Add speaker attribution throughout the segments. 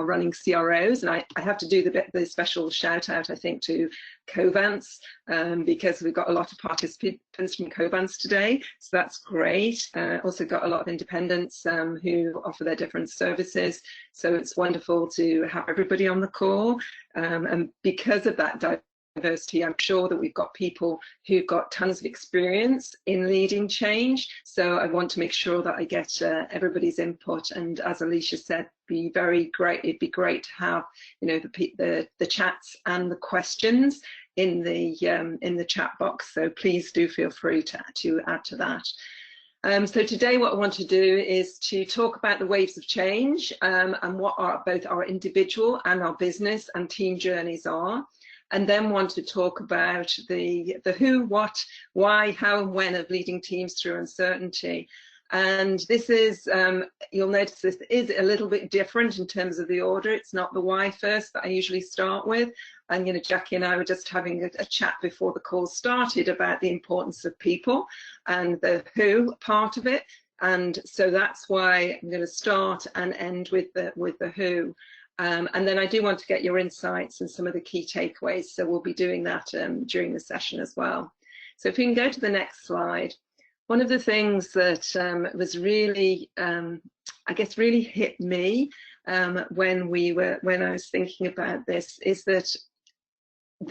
Speaker 1: running CROs, and I have to do the special shout out, I think, to Covance, because we've got a lot of participants from Covance today, so that's great. Also got a lot of independents who offer their different services, so it's wonderful to have everybody on the call, and because of that diversity, I'm sure that we've got people who've got tons of experience in leading change, so I want to make sure that I get everybody's input, and as Alicia said, it'd be great to have, you know, the chats and the questions in the chat box, so please do feel free to add to that. So today what I want to do is to talk about the waves of change, and what both our individual and our business and team journeys are, and then want to talk about the who, what, why, how and when of leading teams through uncertainty. And this is, you'll notice this is a little bit different in terms of the order. It's not the why first that I usually start with. And, you know, Jackie and I were just having a chat before the call started about the importance of people and the who part of it. And so that's why I'm going to start and end with the who. And then I do want to get your insights and some of the key takeaways. So we'll be doing that during the session as well. So if we can go to the next slide. One of the things that was really, I guess, really hit me when I was thinking about this is that,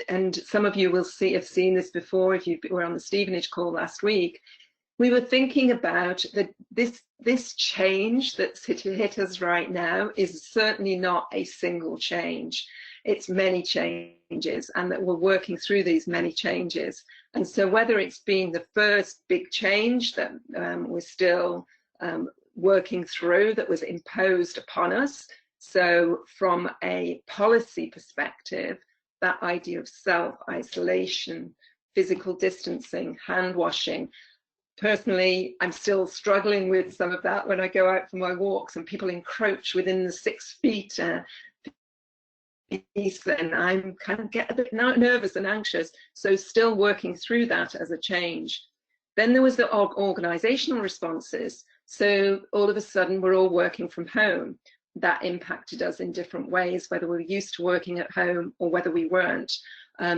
Speaker 1: and some of you will have seen this before if you were on the Stevenage call last week, we were thinking about that this change that's hit us right now is certainly not a single change. It's many changes, and that we're working through these many changes. And so whether it's been the first big change that we're still working through that was imposed upon us, so from a policy perspective, that idea of self-isolation, physical distancing, hand washing. Personally, I'm still struggling with some of that when I go out for my walks and people encroach within the 6 feet piece, then I'm kind of get a bit nervous and anxious. So still working through that as a change. Then there was the organizational responses. So all of a sudden we're all working from home. That impacted us in different ways, whether we were used to working at home or whether we weren't.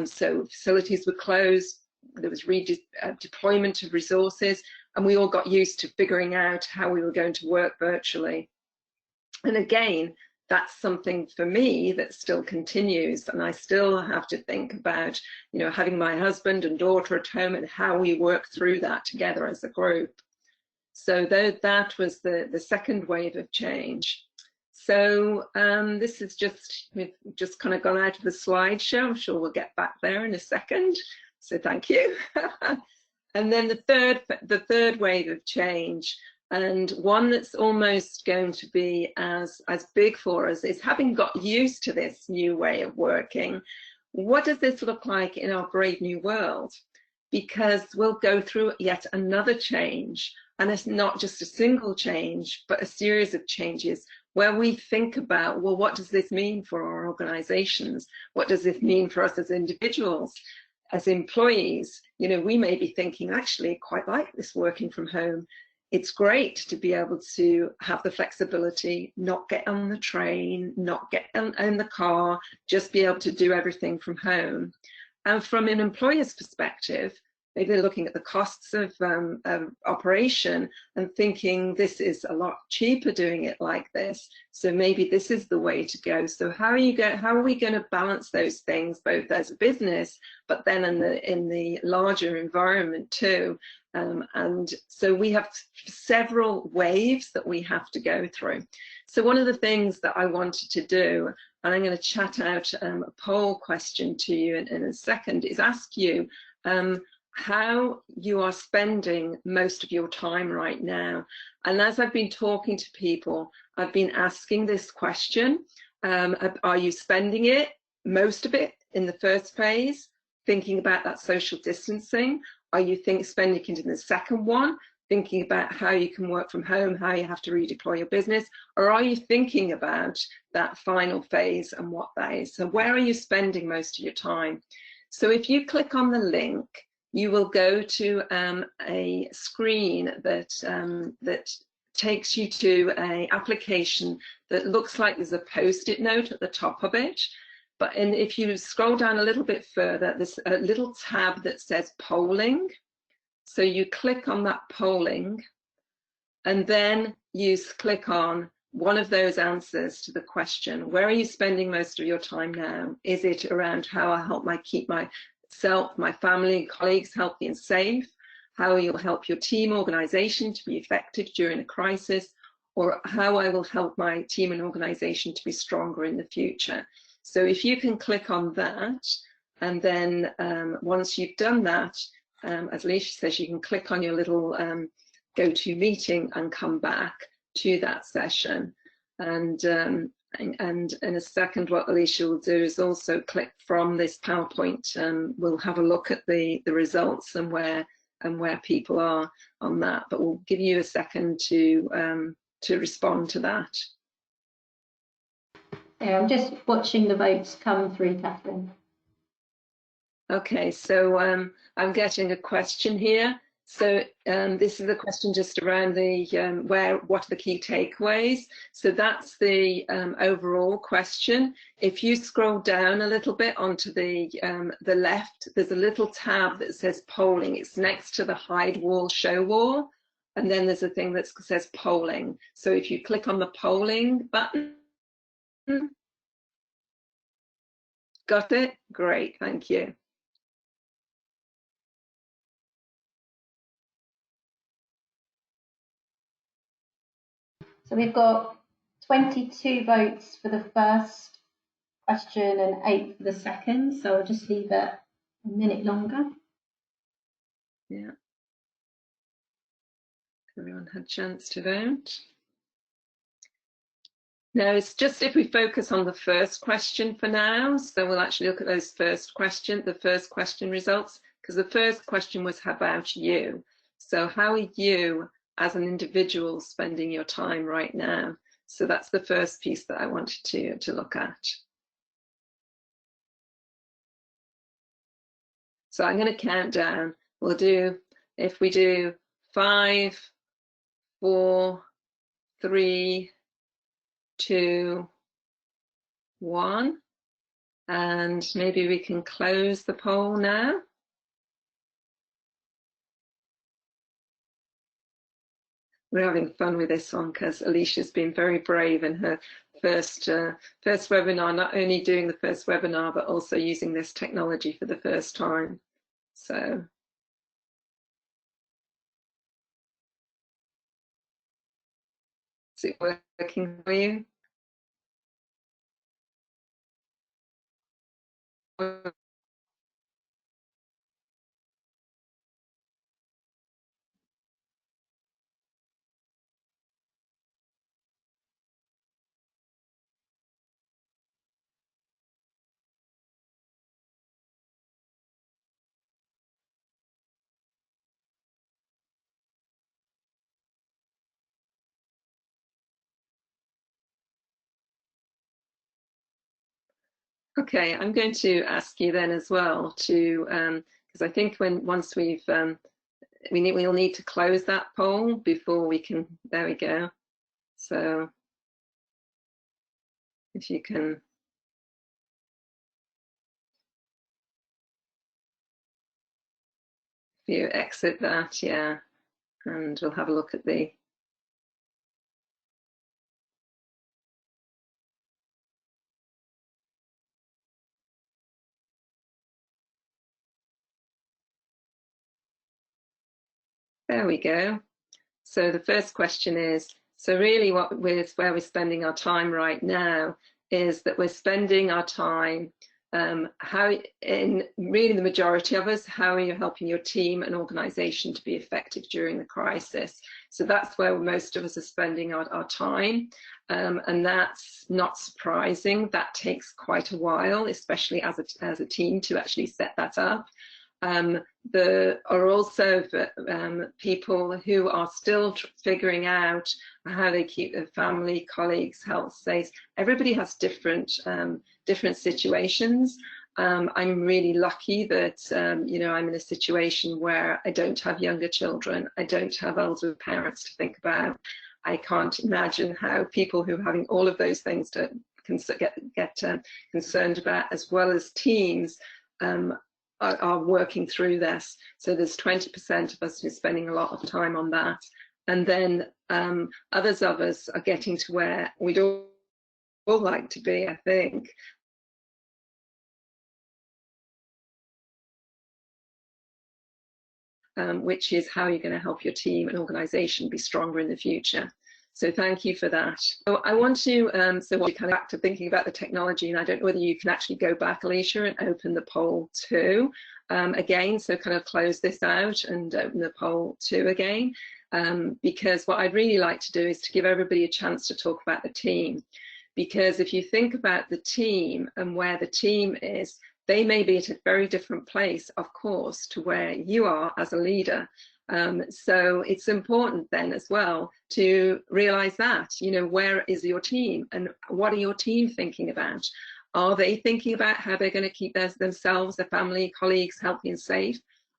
Speaker 1: So facilities were closed. There was redeployment of resources, and we all got used to figuring out how we were going to work virtually. And again, that's something for me that still continues, and I still have to think about, you know, having my husband and daughter at home and how we work through that together as a group. So that was the second wave of change. So this is we've just kind of gone out of the slideshow. I'm sure we'll get back there in a second. So thank you. And then the third wave of change, and one that's almost going to be as big for us, is having got used to this new way of working. What does this look like in our brave new world? Because we'll go through yet another change, and it's not just a single change, but a series of changes where we think about, well, what does this mean for our organizations? What does this mean for us as individuals? As employees, you know, we may be thinking, actually, I quite like this working from home. It's great to be able to have the flexibility, not get on the train, not get in the car, just be able to do everything from home. And from an employer's perspective, maybe they're looking at the costs of operation and thinking this is a lot cheaper doing it like this. So maybe this is the way to go. So how are we going to balance those things, both as a business, but then in the larger environment too? And so we have several waves that we have to go through. So one of the things that I wanted to do, and I'm going to chat out a poll question to you in a second, is ask you how you are spending most of your time right now. And as I've been talking to people, I've been asking this question, are you spending it, most of it, in the first phase, thinking about that social distancing? Are you spending it in the second one, thinking about how you can work from home, how you have to redeploy your business? Or are you thinking about that final phase and what that is? So where are you spending most of your time? So if you click on the link, you will go to a screen that takes you to an application that looks like there's a post-it note at the top of it. But if you scroll down a little bit further, there's a little tab that says polling. So you click on that polling, and then you click on one of those answers to the question. Where are you spending most of your time now? Is it around how I help keep myself, my family, colleagues healthy and safe? How you'll help your team organization to be effective during a crisis? Or how I will help my team and organization to be stronger in the future? So if you can click on that, and then once you've done that, as Alicia says, you can click on your little go-to meeting and come back to that session. And in a second, what Alicia will do is also click from this PowerPoint. We'll have a look at the results and where people are on that. But we'll give you a second to respond to that.
Speaker 2: Yeah, I'm just watching the votes come through, Kathryn.
Speaker 1: Okay, so I'm getting a question here. So this is a question just around the what are the key takeaways? So that's the overall question. If you scroll down a little bit onto the left, there's a little tab that says polling. It's next to the hide wall, show wall, and then there's a thing that says polling. So if you click on the polling button, got it? Great, thank you.
Speaker 2: So we've got 22 votes for the first question and 8 for the second. So I'll just leave it a minute longer.
Speaker 1: Yeah. Everyone had a chance to vote. Now, it's just if we focus on the first question for now, so we'll actually look at the first question results, because the first question was about you. So how are you as an individual spending your time right now? So that's the first piece that I wanted to look at. So I'm going to count down. We'll do, if we do 5, 4, 3, 2, 1, and maybe we can close the poll now. We're having fun with this one because Alicia's been very brave in her first webinar, not only doing the first webinar, but also using this technology for the first time. So. Is it working for you? Okay, I'm going to ask you then as well to, because I think once we've, we'll need to close that poll before we can, there we go. So if you can, if you exit that, yeah, and we'll have a look at the, there we go. So the first question is, so really where we're spending our time right now is that we're spending our time, in really the majority of us, how are you helping your team and organization to be effective during the crisis? So that's where most of us are spending our time. And that's not surprising. That takes quite a while, especially as a team, to actually set that up. There are also people who are still figuring out how they keep their family, colleagues, health safe. Everybody has different situations. I'm really lucky that you know, I'm in a situation where I don't have younger children, I don't have older parents to think about. I can't imagine how people who are having all of those things to get concerned about, as well as teams, are working through this. So there's 20% of us who're spending a lot of time on that. And then others of us are getting to where we'd all like to be, I think. Which is how you're going to help your team and organization be stronger in the future. So thank you for that. So I want to, so what we kind of back to thinking about the technology, and I don't know whether you can actually go back, Alicia, and open the poll too. Again, so kind of close this out and open the poll too again, because what I'd really like to do is to give everybody a chance to talk about the team. Because if you think about the team and where the team is, they may be at a very different place, of course, to where you are as a leader. So it's important then as well to realize that, you know, where is your team and what are your team thinking about? Are they thinking about how they're going to keep themselves, their family, colleagues healthy and safe?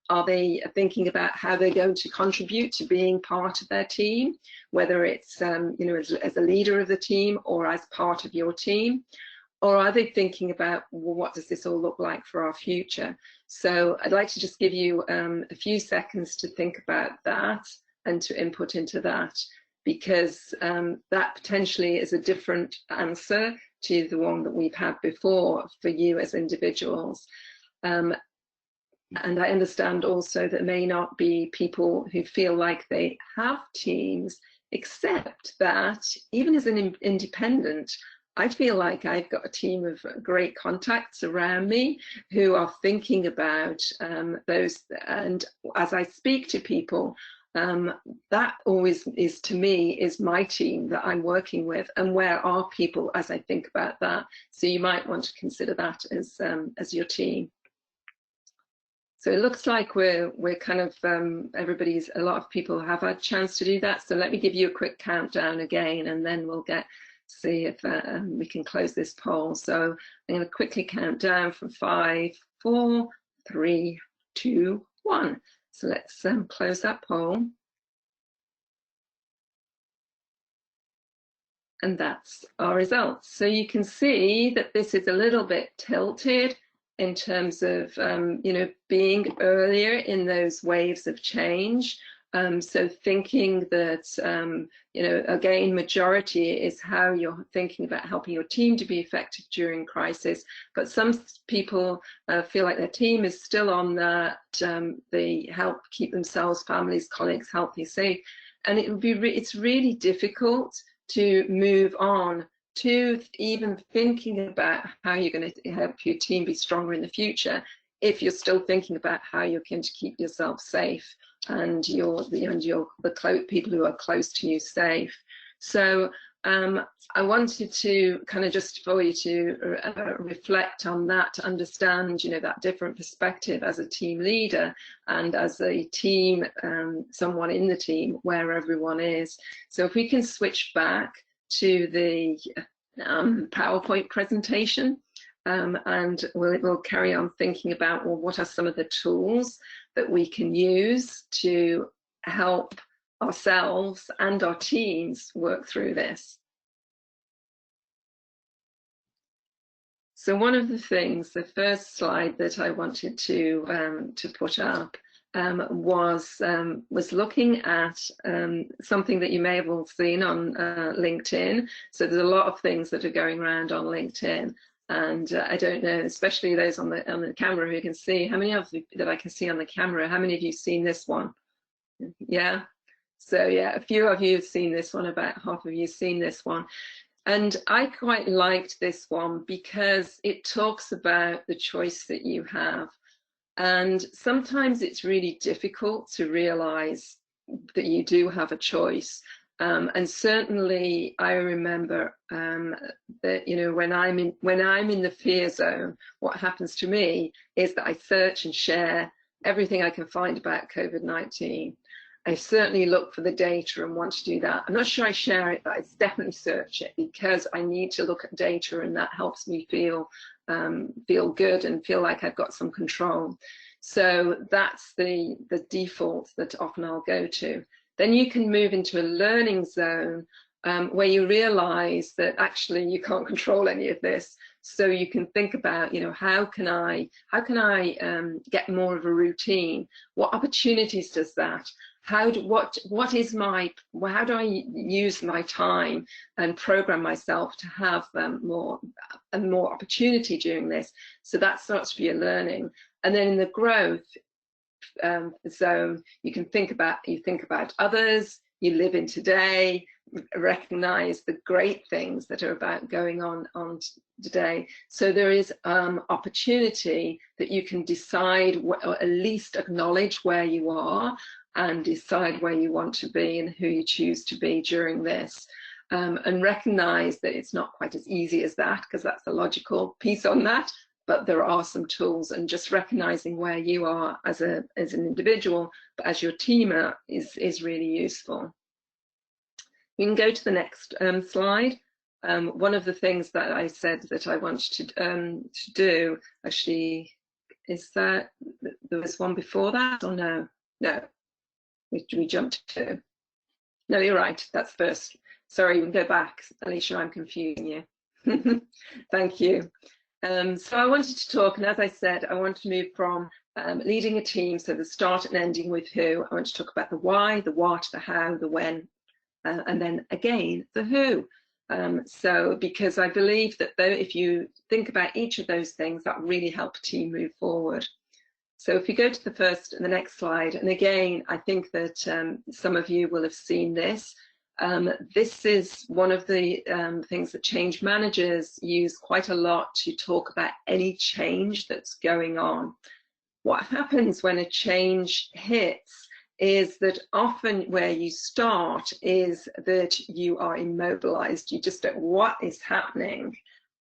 Speaker 1: Are they thinking about how they're going to contribute to being part of their team, whether it's, you know, as a leader of the team or as part of your team? Or are they thinking about, well, what does this all look like for our future? So I'd like to just give you a few seconds to think about that and to input into that, because that potentially is a different answer to the one that we've had before for you as individuals. And I understand also that there may not be people who feel like they have teams, except that even as an independent, I feel like I've got a team of great contacts around me who are thinking about those. And as I speak to people, that always is, to me, is my team that I'm working with, and where are people as I think about that. So you might want to consider that as your team. So it looks like we're kind of, a lot of people have had a chance to do that. So let me give you a quick countdown again, and then we'll see if we can close this poll. So I'm going to quickly count down from 5, 4, 3, 2, 1. So let's close that poll. And that's our results. So you can see that this is a little bit tilted in terms of, you know, being earlier in those waves of change. So thinking that, you know, again, majority is how you're thinking about helping your team to be effective during crisis. But some people feel like their team is still on that. They help keep themselves, families, colleagues healthy, safe. And it's really difficult to move on to even thinking about how you're going to help your team be stronger in the future if you're still thinking about how you're going to keep yourself safe and the people who are close to you safe. So I wanted to kind of just for you to reflect on that, to understand, you know, that different perspective as a team leader and as a team, someone in the team, where everyone is. So if we can switch back to the PowerPoint presentation, and we'll carry on thinking about, well, what are some of the tools that we can use to help ourselves and our teams work through this. So one of the things, the first slide that I wanted to put up was looking at something that you may have all seen on LinkedIn. So there's a lot of things that are going around on LinkedIn. And I don't know, especially those on the camera who can see, how many of you that I can see on the camera, how many of you seen this one? Yeah. So yeah, a few of you have seen this one, about half of you have seen this one. And I quite liked this one because it talks about the choice that you have. And sometimes it's really difficult to realize that you do have a choice. And certainly I remember that, you know, when I'm in the fear zone, what happens to me is that I search and share everything I can find about COVID-19. I certainly look for the data and want to do that. I'm not sure I share it, but I definitely search it because I need to look at data, and that helps me feel good and feel like I've got some control. So that's the default that often I'll go to. Then you can move into a learning zone where you realize that actually you can't control any of this. So you can think about, you know, how can I get more of a routine? What opportunities does that? How do I use my time and program myself to have more opportunity during this? So that starts to be a learning. And then in the growth zone, you think about others, you live in today, recognize the great things that are about going on today. So there is opportunity that you can decide, or at least acknowledge where you are and decide where you want to be and who you choose to be during this. And recognize that it's not quite as easy as that, because that's the logical piece on that, but there are some tools, and just recognizing where you are as an individual, but as your team is really useful. You can go to the next slide. One of the things that I said that I wanted to do, actually, is that there was one before that, or no? No, we jumped to. No, you're right, that's first. Sorry, you can go back. Alicia, I'm confusing you. Thank you. So I wanted to talk, and as I said, I want to move from leading a team, so the start and ending with who. I want to talk about the why, the what, the how, the when, and then again, the who. So because I believe that if you think about each of those things, that really help a team move forward. So if you go to the next slide, and again, I think that some of you will have seen this. This is one of the things that change managers use quite a lot to talk about any change that's going on. What happens when a change hits is that often where you start is that you are immobilized. You just don't know what is happening,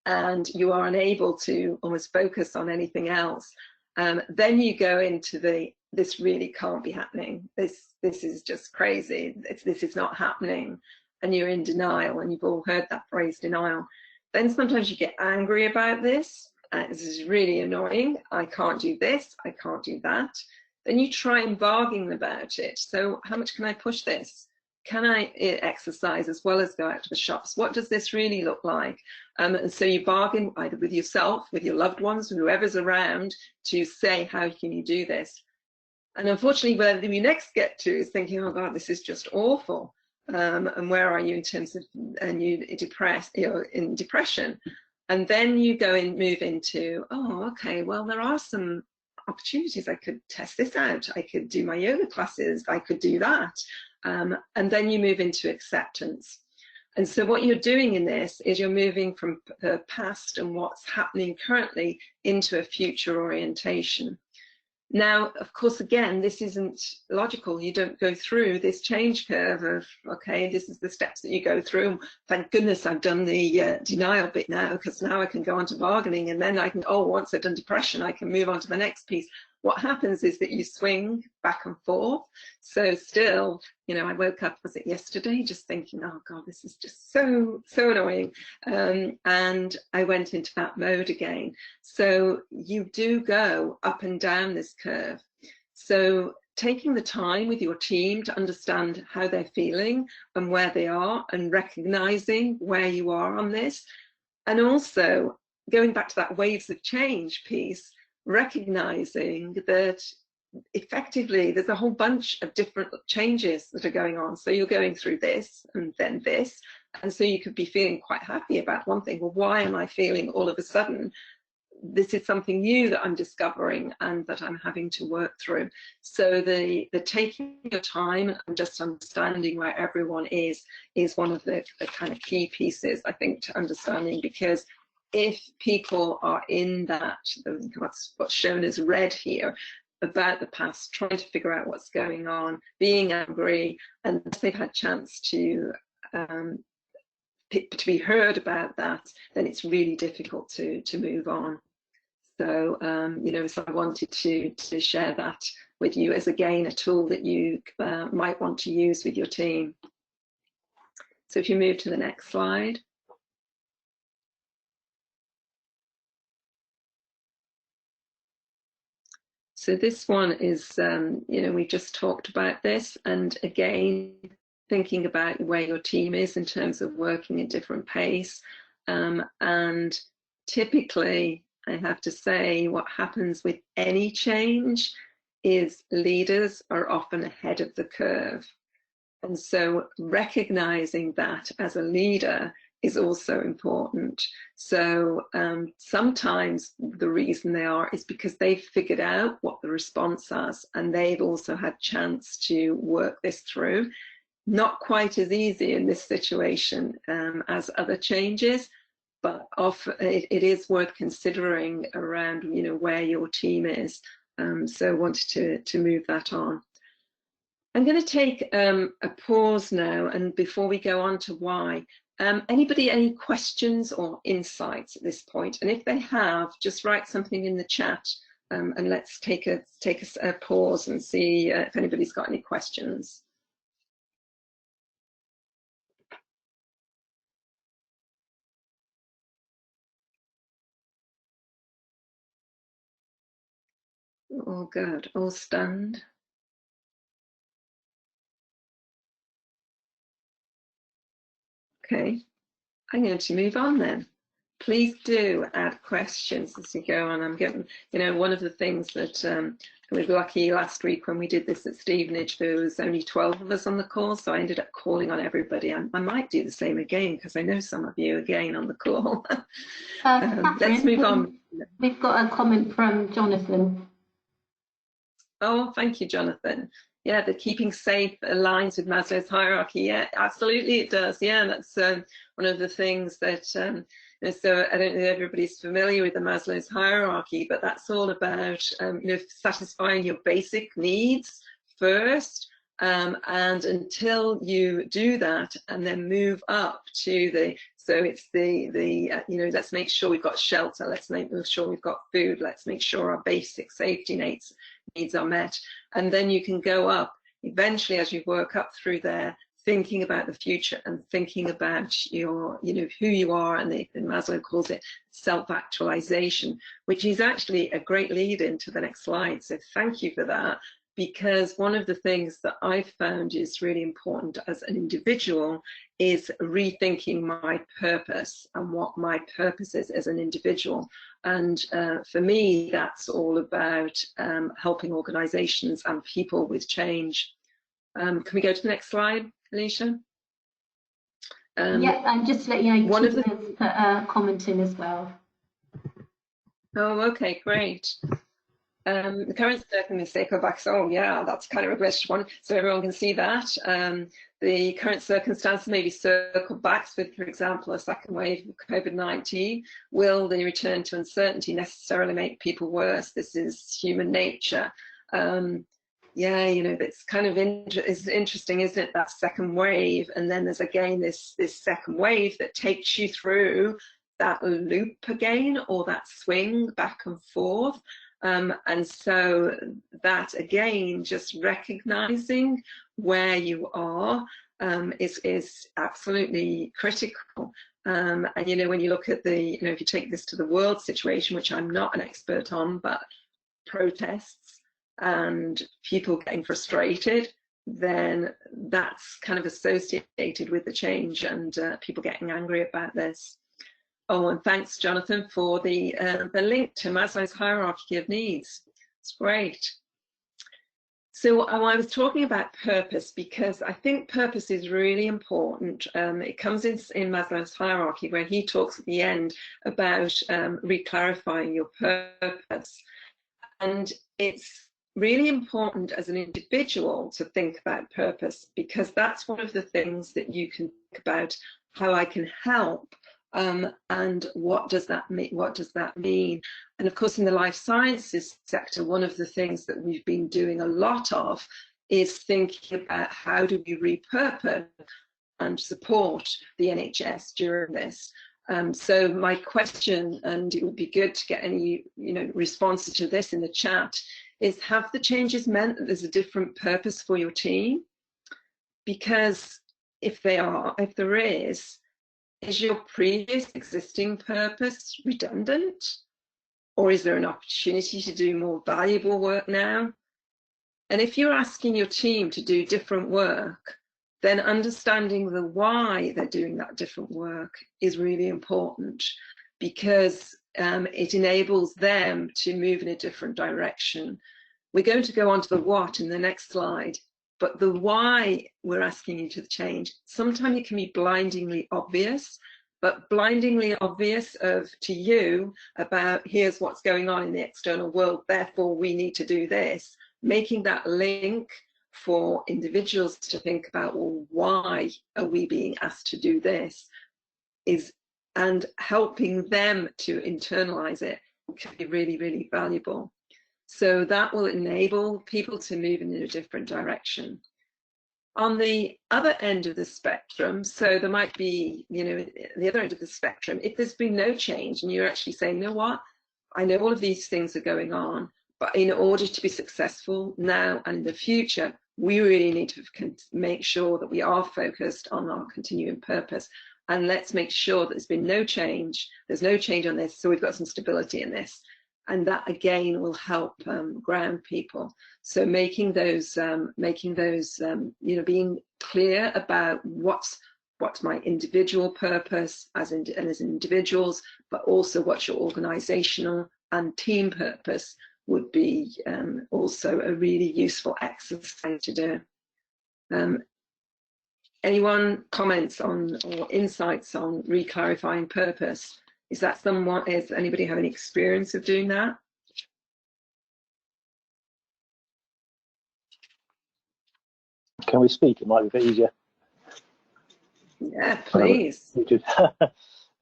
Speaker 1: and you are unable to almost focus on anything else. Then you go into this really can't be happening. This is just crazy. This is not happening, and you're in denial. And you've all heard that phrase, denial. Then sometimes you get angry about this. This is really annoying. I can't do this. I can't do that. Then you try and bargain about it. So how much can I push this? Can I exercise as well as go out to the shops? What does this really look like? And so you bargain either with yourself, with your loved ones, whoever's around, to say, how can you do this? And unfortunately, where we next get to is thinking, oh God, this is just awful. And where are you in terms of, and you in depression? And then you move into, oh, okay, well, there are some opportunities. I could test this out. I could do my yoga classes. I could do that. And then you move into acceptance. And so what you're doing in this is you're moving from the past and what's happening currently into a future orientation. Now, of course, again, this isn't logical. You don't go through this change curve of, okay, this is the steps that you go through. Thank goodness I've done the denial bit now, because now I can go on to bargaining, and then I can, once I've done depression, I can move on to the next piece. What happens is that you swing back and forth. So still, I woke up, was it yesterday, just thinking, oh God, this is just so annoying. And I went into that mode again. So you do go up and down this curve. So taking the time with your team to understand how they're feeling and where they are, and recognizing where you are on this. And also going back to that waves of change piece, recognizing that effectively there's a whole bunch of different changes that are going on. So you're going through this and then this, and so you could be feeling quite happy about one thing. Well, why am I feeling all of a sudden this is something new that I'm discovering and that I'm having to work through? So the taking your time and just understanding where everyone is one of the kind of key pieces, I think, to understanding, because if people are in that, what's shown as red here, about the past, trying to figure out what's going on, being angry, and they've had a chance to be heard about that, then it's really difficult to move on. So, so I wanted to share that with you as, again, a tool that you might want to use with your team. So if you move to the next slide. So this one is, we just talked about this, and again, thinking about where your team is in terms of working at different pace. And typically, I have to say, what happens with any change is leaders are often ahead of the curve. And so recognizing that as a leader is also important. So sometimes the reason they are is because they've figured out what the response is, and they've also had chance to work this through. Not quite as easy in this situation as other changes, but it is worth considering around, where your team is. So wanted to move that on. I'm going to take a pause now, and before we go on to why, anybody any questions or insights at this point? And if they have, just write something in the chat, and let's take a pause and see if anybody's got any questions. All good, all stunned. Okay, I'm going to move on then. Please do add questions as you go on. I'm getting, one of the things that we were lucky last week when we did this at Stevenage, there was only 12 of us on the call, so I ended up calling on everybody. I might do the same again because I know some of you again on the call.
Speaker 2: Kathryn,
Speaker 1: let's move on.
Speaker 2: We've got a comment from Jonathan.
Speaker 1: Oh, thank you, Jonathan. Yeah, the keeping safe aligns with Maslow's hierarchy. Yeah, absolutely it does. Yeah, that's one of the things that, so I don't know if everybody's familiar with the Maslow's hierarchy, but that's all about, satisfying your basic needs first. And until you do that and then move up to so it's let's make sure we've got shelter, let's make sure we've got food, let's make sure our basic safety needs are met. And then you can go up eventually as you work up through there, thinking about the future and thinking about your, who you are, and Maslow calls it self-actualization, which is actually a great lead into the next slide. So thank you for that, because one of the things that I've found is really important as an individual is rethinking my purpose and what my purpose is as an individual. And for me, that's all about helping organizations and people with change. Can we go to the next slide, Alicia?
Speaker 2: Yeah, and just to let you know,
Speaker 1: one of the
Speaker 2: put a comment in as well.
Speaker 1: Oh, okay, great. The current circumstances, oh yeah, that's kind of a question one, so everyone can see that. The current circumstances may be circled back with, for example, a second wave of COVID-19. Will the return to uncertainty necessarily make people worse? This is human nature. Yeah, it's kind of it's interesting, isn't it, that second wave? And then there's again this second wave that takes you through that loop again, or that swing back and forth. And so that again, just recognizing where you are is absolutely critical. And when you look at if you take this to the world situation, which I'm not an expert on, but protests and people getting frustrated, then that's kind of associated with the change and people getting angry about this. Oh, and thanks, Jonathan, for the link to Maslow's hierarchy of needs. It's great. So I was talking about purpose because I think purpose is really important. It comes in Maslow's hierarchy where he talks at the end about reclarifying your purpose. And it's really important as an individual to think about purpose, because that's one of the things that you can think about, how I can help. And what does that mean? What does that mean? And of course, in the life sciences sector, one of the things that we've been doing a lot of is thinking about how do we repurpose and support the NHS during this. So my question, and it would be good to get any responses to this in the chat, is have the changes meant that there's a different purpose for your team? Because if there is your previous existing purpose redundant? Or is there an opportunity to do more valuable work now? And if you're asking your team to do different work, then understanding the why they're doing that different work is really important, because it enables them to move in a different direction. We're going to go on to the what in the next slide, but the why we're asking you to change, sometimes it can be blindingly obvious, but blindingly obvious to you about here's what's going on in the external world, therefore we need to do this. Making that link for individuals to think about, well, why are we being asked to do this, and helping them to internalize it can be really, really valuable. So that will enable people to move in a different direction. On the other end of the spectrum, so there might be, the other end of the spectrum, if there's been no change and you're actually saying, you know what, I know all of these things are going on, but in order to be successful now and in the future, we really need to make sure that we are focused on our continuing purpose. And let's make sure that there's been no change. There's no change on this, so we've got some stability in this. And that again will help ground people. So making those, being clear about what's my individual purpose as individuals, but also what's your organizational and team purpose would be also a really useful exercise to do. Anyone comments on or insights on reclarifying purpose? Is anybody have any experience of doing that?
Speaker 3: Can we speak? It might be a bit easier.
Speaker 1: Yeah, please.
Speaker 3: Bit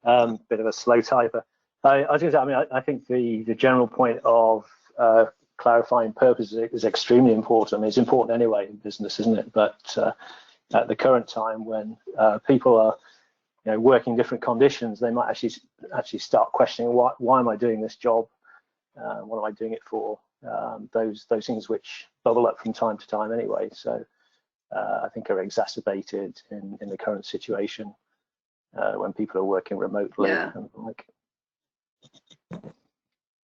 Speaker 3: of a slow typer. I was going to say, I think the general point of clarifying purpose is extremely important. It's important anyway in business, isn't it? But at the current time, when people are working in different conditions, they might actually start questioning why am I doing this job? What am I doing it for? Those things which bubble up from time to time anyway. So I think are exacerbated in the current situation when people are working remotely.
Speaker 1: Yeah.
Speaker 3: And like.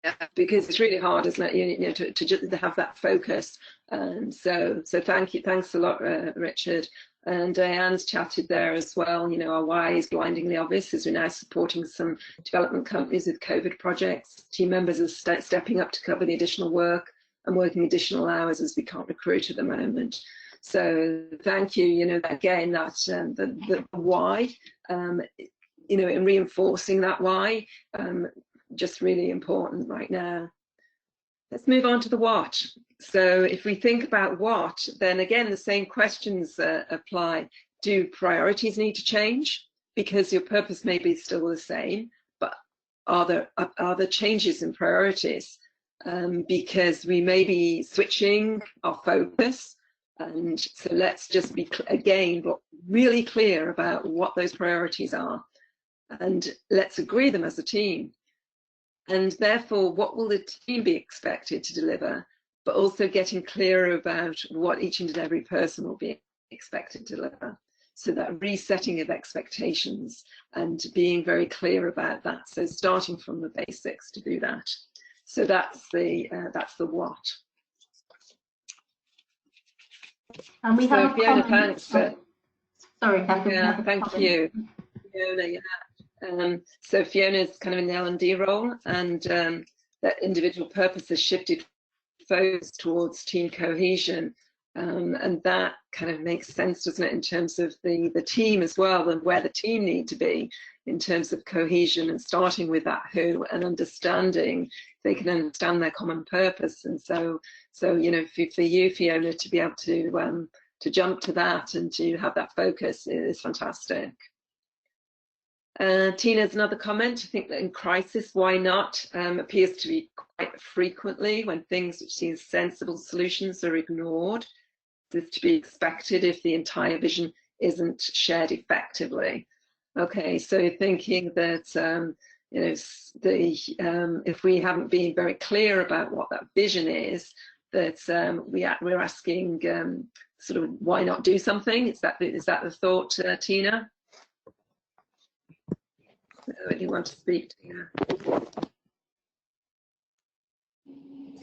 Speaker 1: Yeah, because it's really hard, isn't it? To just have that focus. So thanks a lot, Richard. And Diane's chatted there as well. Our why is blindingly obvious, as we're now supporting some development companies with COVID projects. Team members are stepping up to cover the additional work and working additional hours as we can't recruit at the moment. So thank you. Again, that the why, in reinforcing that why. Just really important right now. Let's move on to the what. So if we think about what, then again, the same questions apply. Do priorities need to change? Because your purpose may be still the same, but are there changes in priorities? Because we may be switching our focus. And so let's just be, again, really clear about what those priorities are. And let's agree them as a team. And therefore, what will the team be expected to deliver, but also getting clearer about what each and every person will be expected to deliver. So that resetting of expectations and being very clear about that. So starting from the basics to do that. So that's the what.
Speaker 2: And we have
Speaker 1: Fiona, thanks.
Speaker 2: Sorry, Kathryn.
Speaker 1: Yeah, thank you. Fiona, yeah. So Fiona's kind of in the L&D role, and that individual purpose has shifted focus towards team cohesion, and that kind of makes sense, doesn't it, in terms of the team as well, and where the team need to be in terms of cohesion, and starting with that who and understanding they can understand their common purpose. And so for you, Fiona, to be able to jump to that and to have that focus is fantastic. Tina's another comment. I think that in crisis, why not, appears to be quite frequently when things which seem sensible solutions are ignored. This is to be expected if the entire vision isn't shared effectively. Okay, so thinking that if we haven't been very clear about what that vision is, that we're asking sort of why not do something? Is that the thought, Tina? You want to speak to?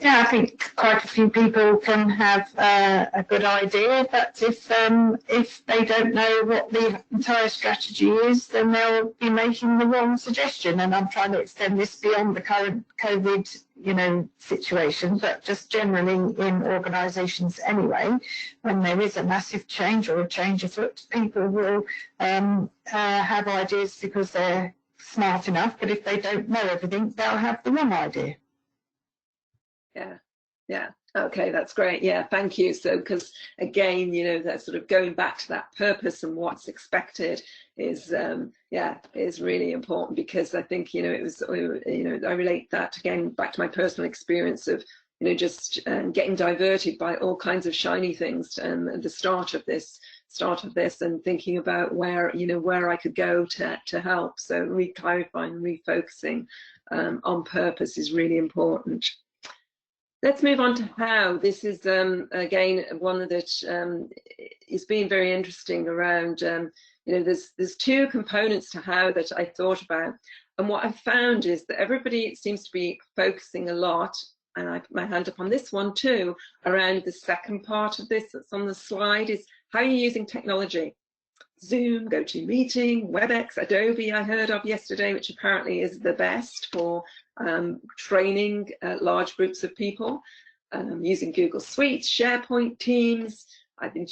Speaker 4: Yeah, I think quite a few people can have a good idea, but if they don't know what the entire strategy is, then they'll be making the wrong suggestion. And I'm trying to extend this beyond the current COVID, situation, but just generally in organisations anyway. When there is a massive change or a change afoot, people will have ideas because they're smart enough, but if they don't know everything, they'll have the wrong idea.
Speaker 1: Yeah. Okay, that's great. Yeah, thank you. So, because again, that sort of going back to that purpose and what's expected is, is really important, because I think, it was, I relate that again back to my personal experience of, just getting diverted by all kinds of shiny things at the start of this, and thinking about where I could go to help. So re-clarifying, refocusing on purpose is really important. Let's move on to how. This is, again, one that is being very interesting around, there's two components to how that I thought about. And what I've found is that everybody seems to be focusing a lot, and I put my hand up on this one too, around the second part of this that's on the slide, is how you're using technology. Zoom, GoToMeeting, WebEx, Adobe I heard of yesterday, which apparently is the best for training large groups of people, using Google Suite, SharePoint, Teams. I think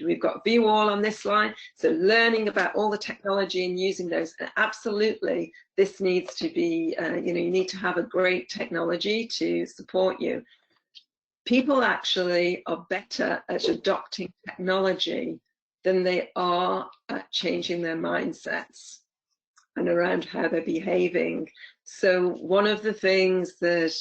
Speaker 1: we've got ViewAll on this line. So learning about all the technology and using those. And absolutely, this needs to be, you need to have a great technology to support you. People actually are better at adopting technology than they are at changing their mindsets and around how they're behaving. So one of the things that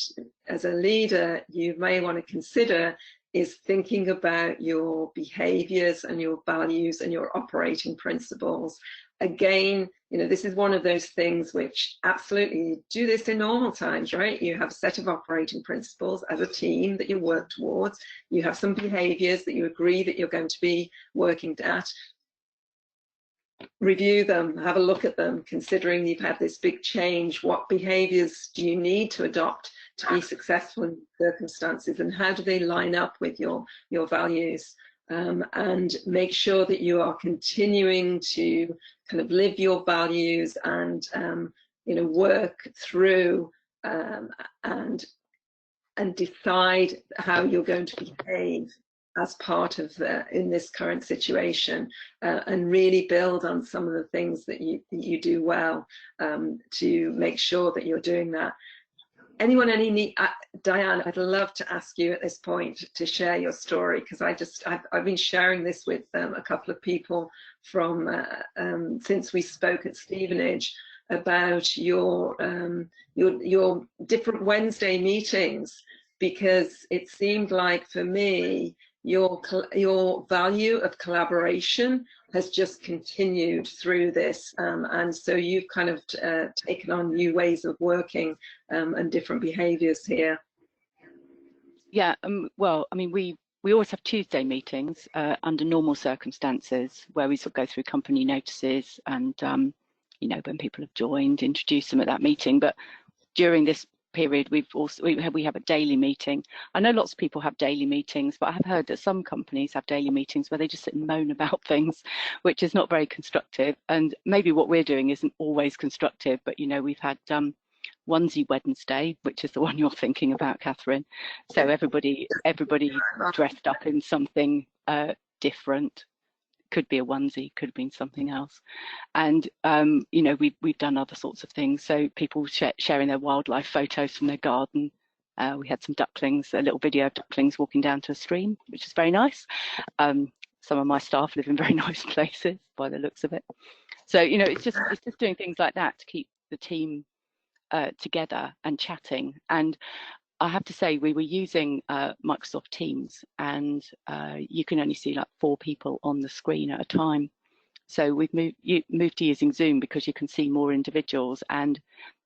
Speaker 1: as a leader you may want to consider is thinking about your behaviors and your values and your operating principles. Again, this is one of those things which absolutely you do this in normal times, right? You have a set of operating principles as a team that you work towards. You have some behaviors that you agree that you're going to be working at. Review them, have a look at them, considering you've had this big change. What behaviors do you need to adopt to be successful in circumstances, and how do they line up with your values? And make sure that you are continuing to kind of live your values and work through and decide how you're going to behave as part of in this current situation, and really build on some of the things that you do well, to make sure that you're doing that. Anyone, Diane, I'd love to ask you at this point to share your story, because I've been sharing this with a couple of people from since we spoke at Stevenage about your different Wednesday meetings, because it seemed like for me your value of collaboration has just continued through this, and so you've kind of taken on new ways of working and different behaviours here.
Speaker 5: Yeah, well, I mean, we always have Tuesday meetings under normal circumstances, where we sort of go through company notices and when people have joined, introduce them at that meeting. But during this period, we have a daily meeting. I know lots of people have daily meetings, but I have heard that some companies have daily meetings where they just sit and moan about things, which is not very constructive. And maybe what we're doing isn't always constructive, but we've had Onesie Wednesday, which is the one you're thinking about, Kathryn. So everybody dressed up in something different. Could be a onesie, could have been something else. And we've done other sorts of things, so people sharing their wildlife photos from their garden. We had some ducklings, a little video of ducklings walking down to a stream, which is very nice. Some of my staff live in very nice places by the looks of it. So it's just doing things like that to keep the team together and chatting. And I have to say, we were using Microsoft Teams, and you can only see like 4 people on the screen at a time. So we've moved to using Zoom because you can see more individuals, and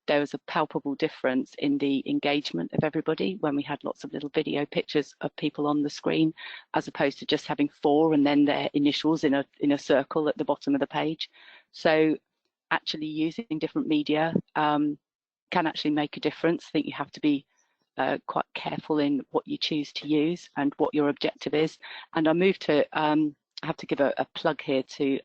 Speaker 5: there was a palpable difference in the engagement of everybody when we had lots of little video pictures of people on the screen, as opposed to just having 4 and then their initials in a circle at the bottom of the page. So actually using different media can actually make a difference. I think you have to be quite careful in what you choose to use and what your objective is. And I moved to, I have to give a plug here to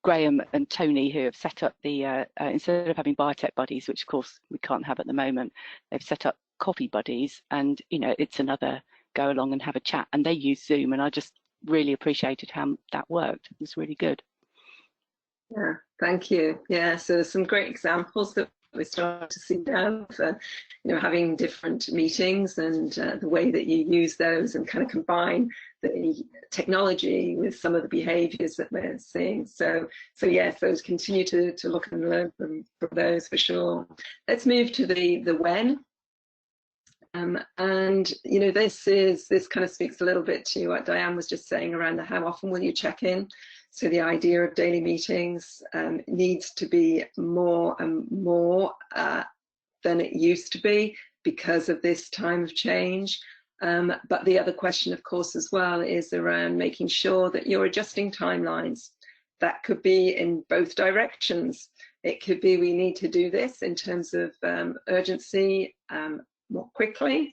Speaker 5: Graham and Tony, who have set up the, instead of having biotech buddies, which of course we can't have at the moment, they've set up coffee buddies, and it's another go along and have a chat, and they use Zoom, and I just really appreciated how that worked. It was really good.
Speaker 1: Yeah, thank you. Yeah, so there's some great examples that we're starting to see now for, having different meetings and the way that you use those and kind of combine the technology with some of the behaviours that we're seeing. So yes, those continue to look and learn from those for sure. Let's move to the when. And this kind of speaks a little bit to what Diane was just saying around the how often will you check in. So the idea of daily meetings needs to be more and more than it used to be because of this time of change. But the other question, of course, as well, is around making sure that you're adjusting timelines. That could be in both directions. It could be we need to do this in terms of urgency more quickly.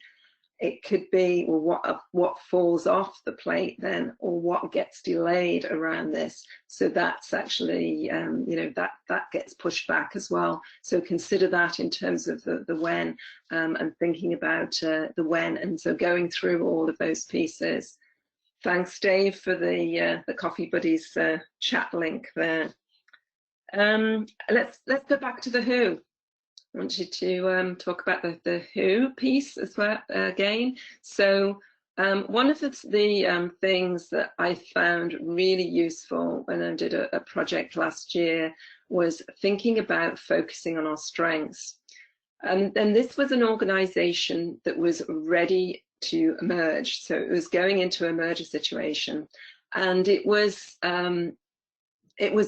Speaker 1: It could be, well, what falls off the plate then, or what gets delayed around this. So that's actually, that gets pushed back as well. So consider that in terms of the when, and thinking about the when. And so going through all of those pieces. Thanks, Dave, for the Coffee Buddies chat link there. Let's go back to the who. I wanted to talk about the who piece as well again. So one of the things that I found really useful when I did a project last year was thinking about focusing on our strengths. And this was an organization that was ready to emerge. So it was going into a merger situation, and it was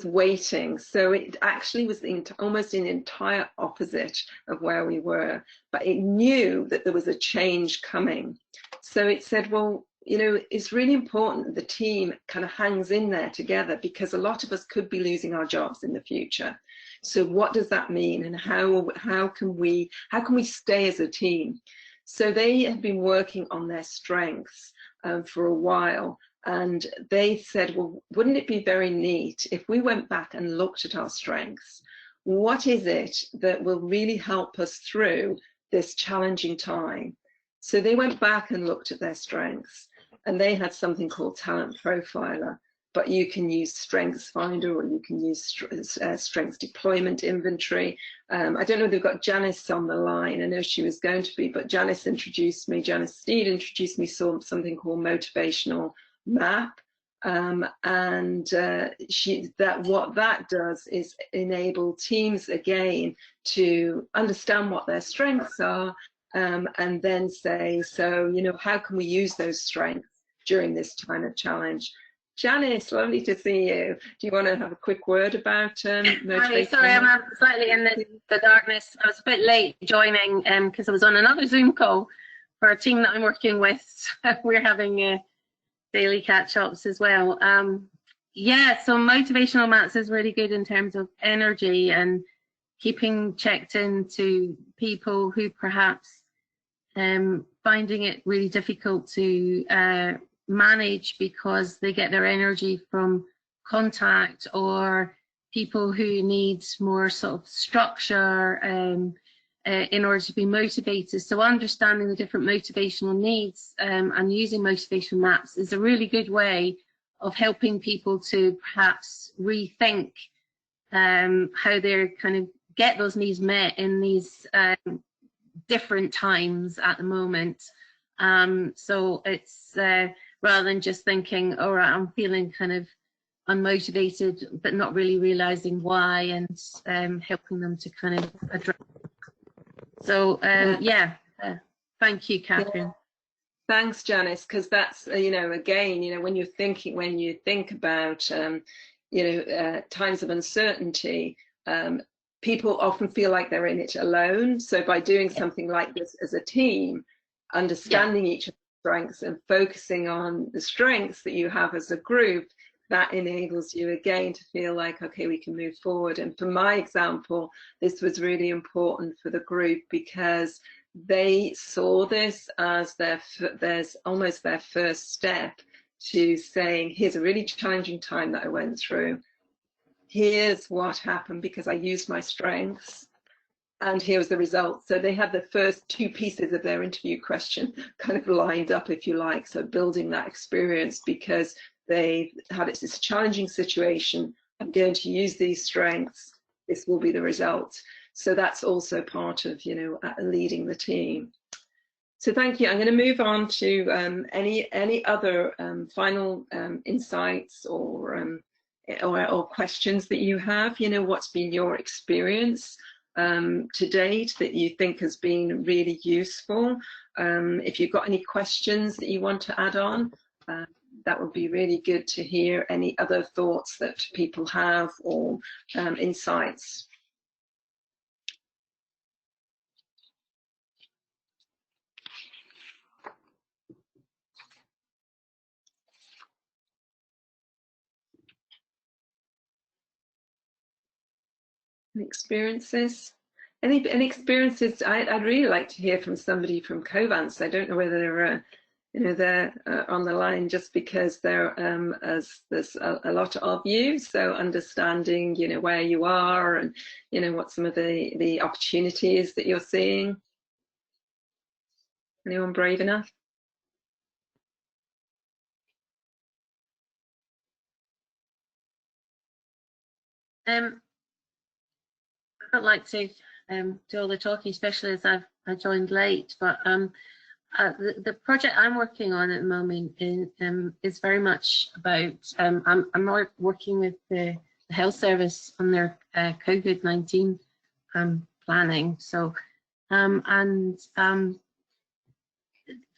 Speaker 1: waiting. So it actually was almost an entire opposite of where we were, but it knew that there was a change coming. So it said, well, it's really important that the team kind of hangs in there together, because a lot of us could be losing our jobs in the future. So what does that mean, and how can we stay as a team? So they have been working on their strengths for a while. And they said, well, wouldn't it be very neat if we went back and looked at our strengths? What is it that will really help us through this challenging time? So they went back and looked at their strengths, and they had something called Talent Profiler, but you can use Strengths Finder, or you can use Strengths Deployment Inventory. I don't know if they've got Janice on the line. I know she was going to be, but Janice Steele introduced me something called Motivational Map, and what that does is enable teams again to understand what their strengths are, and then say, so how can we use those strengths during this time of challenge? Janice, lovely to see you. Do you want to have a quick word about motivation?
Speaker 6: Hi, sorry, I'm slightly in the darkness. I was a bit late joining because I was on another Zoom call for a team that I'm working with. So we're having daily catch-ups as well. Yeah, so motivational maps is really good in terms of energy and keeping checked in to people who perhaps finding it really difficult to manage because they get their energy from contact, or people who need more sort of structure in order to be motivated. So understanding the different motivational needs and using motivation maps is a really good way of helping people to perhaps rethink how they're kind of get those needs met in these different times at the moment. So it's rather than just thinking, all right, I'm feeling kind of unmotivated, but not really realizing why, and helping them to kind of address. So yeah, thank you, Kathryn.
Speaker 1: Yeah. Thanks, Janice, because that's again, when you think about times of uncertainty, people often feel like they're in it alone. So by doing something like this as a team, understanding each other's strengths and focusing on the strengths that you have as a group, that enables you again to feel like, okay, we can move forward. And for my example, this was really important for the group because they saw this as there's almost their first step to saying, here's a really challenging time that I went through. Here's what happened because I used my strengths, and here was the result. So they had the first two pieces of their interview question kind of lined up, if you like. So building that experience because they had this challenging situation. I'm going to use these strengths. This will be the result. So that's also part of, you know, leading the team. So thank you. I'm going to move on to any other final insights or questions that you have. You know, what's been your experience to date that you think has been really useful? If you've got any questions that you want to add on, that would be really good to hear any other thoughts that people have or insights. Experiences. Any experiences? I'd really like to hear from somebody from Covance. I don't know whether they're, you know, they're on the line just because they're as there's a lot of you. So understanding, you know, where you are and, you know, what some of the opportunities that you're seeing. Anyone brave enough?
Speaker 6: I'd like to do all the talking, especially as I joined late. But the project I'm working on at the moment is very much about. I'm working with the health service on their COVID-19 planning. So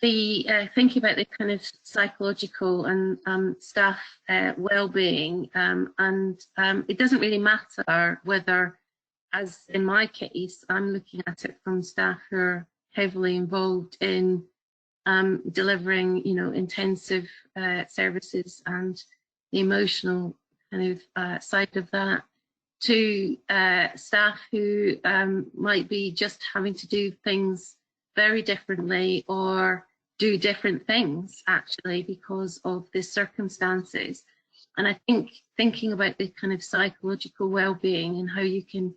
Speaker 6: the thinking about the kind of psychological and staff well-being, and it doesn't really matter whether, as in my case, I'm looking at it from staff who are heavily involved in delivering, you know, intensive services and the emotional kind of side of that, to staff who might be just having to do things very differently or do different things actually because of the circumstances. And I think thinking about the kind of psychological well-being and how you can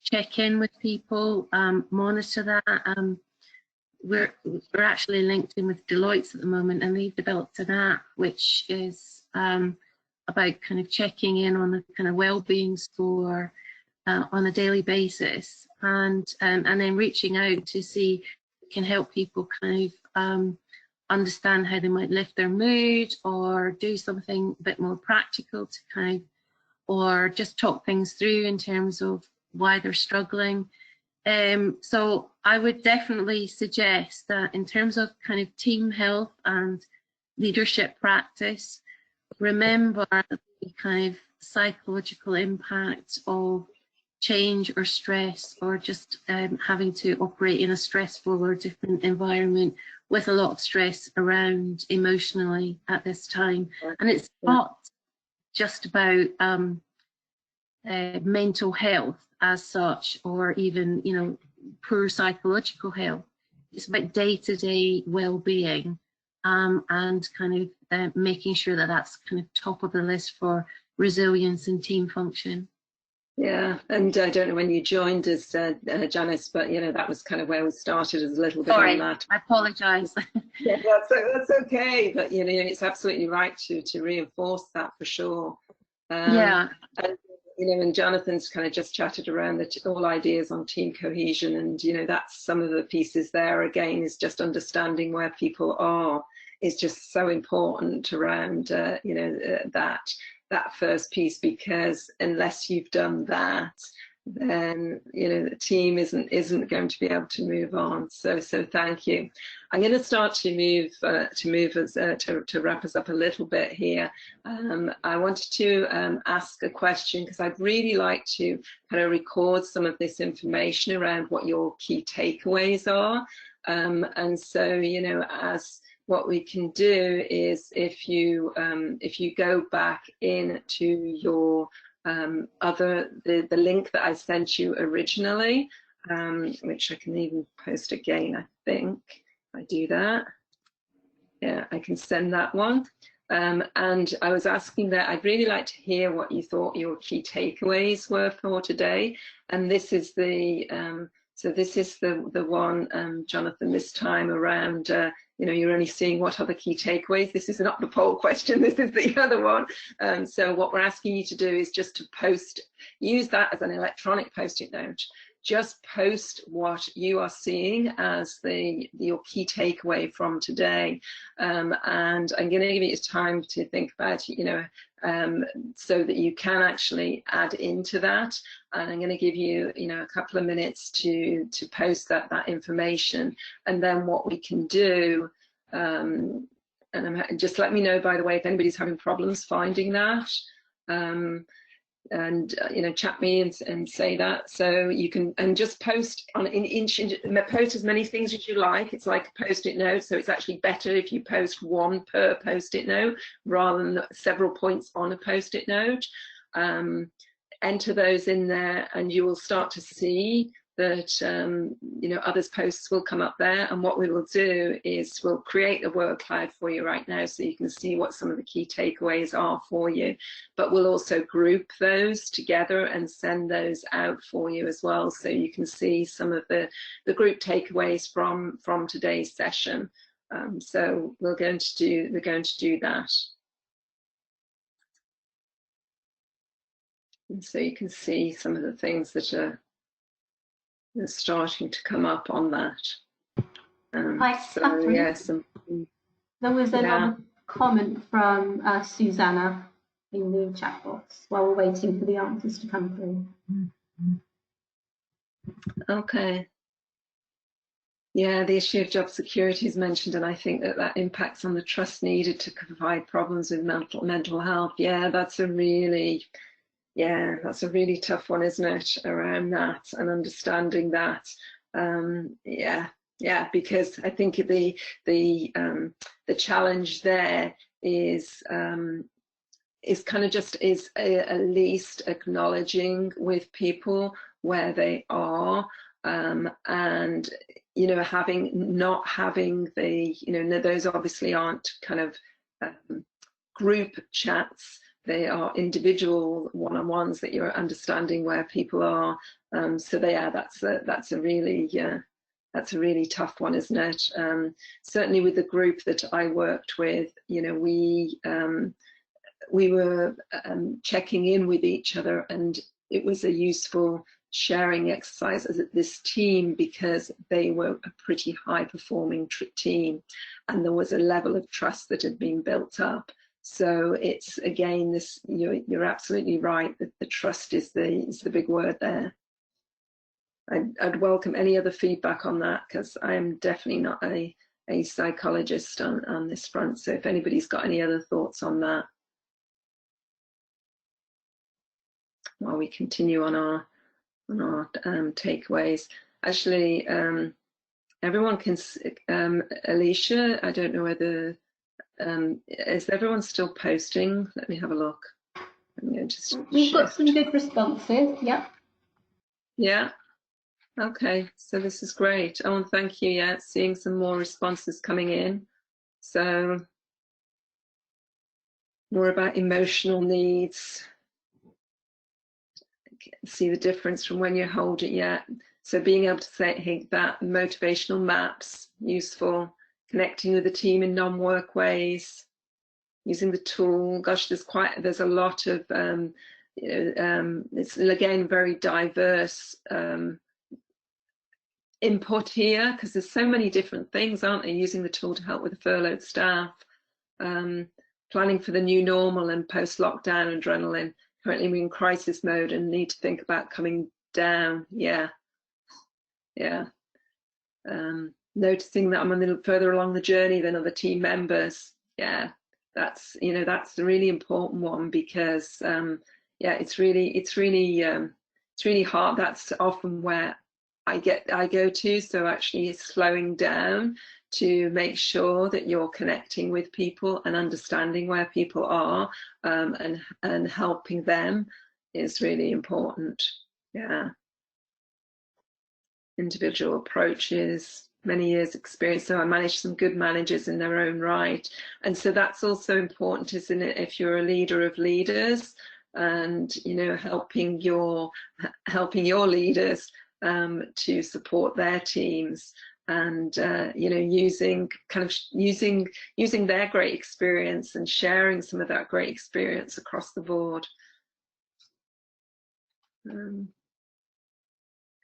Speaker 6: check in with people, monitor that. We're actually linked in with Deloitte at the moment, and they've developed an app which is about kind of checking in on the kind of well-being score on a daily basis, and then reaching out to see if it can help people kind of understand how they might lift their mood or do something a bit more practical to kind of, or just talk things through in terms of why they're struggling. So I would definitely suggest that in terms of kind of team health and leadership practice, remember the kind of psychological impact of change or stress, or just having to operate in a stressful or different environment with a lot of stress around emotionally at this time. And it's not just about mental health as such, or even, you know, poor psychological health. It's about day-to-day well-being, and kind of making sure that that's kind of top of the list for resilience and team function.
Speaker 1: Yeah, and I don't know when you joined us, Janice, but you know, that was kind of where we started, as a little bit on that.
Speaker 6: I apologise.
Speaker 1: Yeah, that's okay, but you know, it's absolutely right to reinforce that for sure.
Speaker 6: Yeah.
Speaker 1: And, you know, and Jonathan's kind of just chatted around all ideas on team cohesion, and you know, that's some of the pieces there. Again, is just understanding where people are is just so important around you know, that first piece, because unless you've done that, then you know, the team isn't going to be able to move on. So thank you. I'm going to start to move us to wrap us up a little bit here. I wanted to ask a question, because I'd really like to kind of record some of this information around what your key takeaways are. And so, you know, as what we can do is if you go back into your the link that I sent you originally, which I can even post again, I think. If I do that, yeah, I can send that one. And I was asking that I'd really like to hear what you thought your key takeaways were for today. And this is the so this is the one, Jonathan, this time around. You know, you're only seeing what are the key takeaways. This is not the poll question. This is the other one. So what we're asking you to do is just to post, use that as an electronic post-it note. Just post what you are seeing as your key takeaway from today, and I'm going to give you time to think about it, you know, so that you can actually add into that. And I'm going to give you, you know, a couple of minutes to post that information, and then what we can do. And just let me know, by the way, if anybody's having problems finding that. And you know, chat me and say that, so you can, and just post on post as many things as you like. It's like a post-it note, so it's actually better if you post one per post-it note rather than several points on a post-it note. Enter those in there, and you will start to see that you know, others' posts will come up there. And what we will do is we'll create a word cloud for you right now, so you can see what some of the key takeaways are for you. But we'll also group those together and send those out for you as well, so you can see some of the group takeaways from today's session. So we're going to do that. And so you can see some of the things that are starting to come up on that.
Speaker 2: Hi,
Speaker 1: so,
Speaker 2: Kathryn.
Speaker 1: yes,
Speaker 2: There was another
Speaker 1: yeah.
Speaker 2: comment from Susanna in the chat box while we're waiting for the answers to come through.
Speaker 1: Okay. Yeah, the issue of job security is mentioned, and I think that impacts on the trust needed to provide problems with mental health. Yeah, that's a really tough one, isn't it, around that and understanding that. Yeah, because I think the challenge there is kind of just at least acknowledging with people where they are, and you know, not having the, you know, those obviously aren't kind of group chats. They are individual one-on-ones that you're understanding where people are. So that's a really tough one, isn't it? Certainly with the group that I worked with, you know, we were checking in with each other, and it was a useful sharing exercise as this team, because they were a pretty high performing team, and there was a level of trust that had been built up. So it's, again, this, you're absolutely right that the trust is the big word there. I'd welcome any other feedback on that, because I am definitely not a psychologist on this front. So if anybody's got any other thoughts on that, while we continue on our takeaways. Actually, everyone can, Alicia, I don't know whether, is everyone still posting? Let me have a look.
Speaker 2: We've got some good responses, yeah.
Speaker 1: Yeah, okay, so this is great. Oh, and thank you, yeah, seeing some more responses coming in. So, more about emotional needs. See the difference from when you hold it, yeah. So being able to say, hey, that motivational maps, useful, connecting with the team in non-work ways, using the tool. Gosh, there's a lot of, it's again very diverse input here, because there's so many different things, aren't there? Using the tool to help with the furloughed staff, planning for the new normal and post-lockdown adrenaline. Currently we're in crisis mode and need to think about coming down. Yeah. Noticing that I'm a little further along the journey than other team members. Yeah, that's the really important one, because yeah, it's really hard. That's often where I go to. So actually slowing down to make sure that you're connecting with people and understanding where people are, and helping them is really important. Yeah. Individual approaches, many years experience. So I manage some good managers in their own right. And so that's also important, isn't it? If you're a leader of leaders, and, you know, helping your leaders to support their teams, and you know, using their great experience and sharing some of that great experience across the board.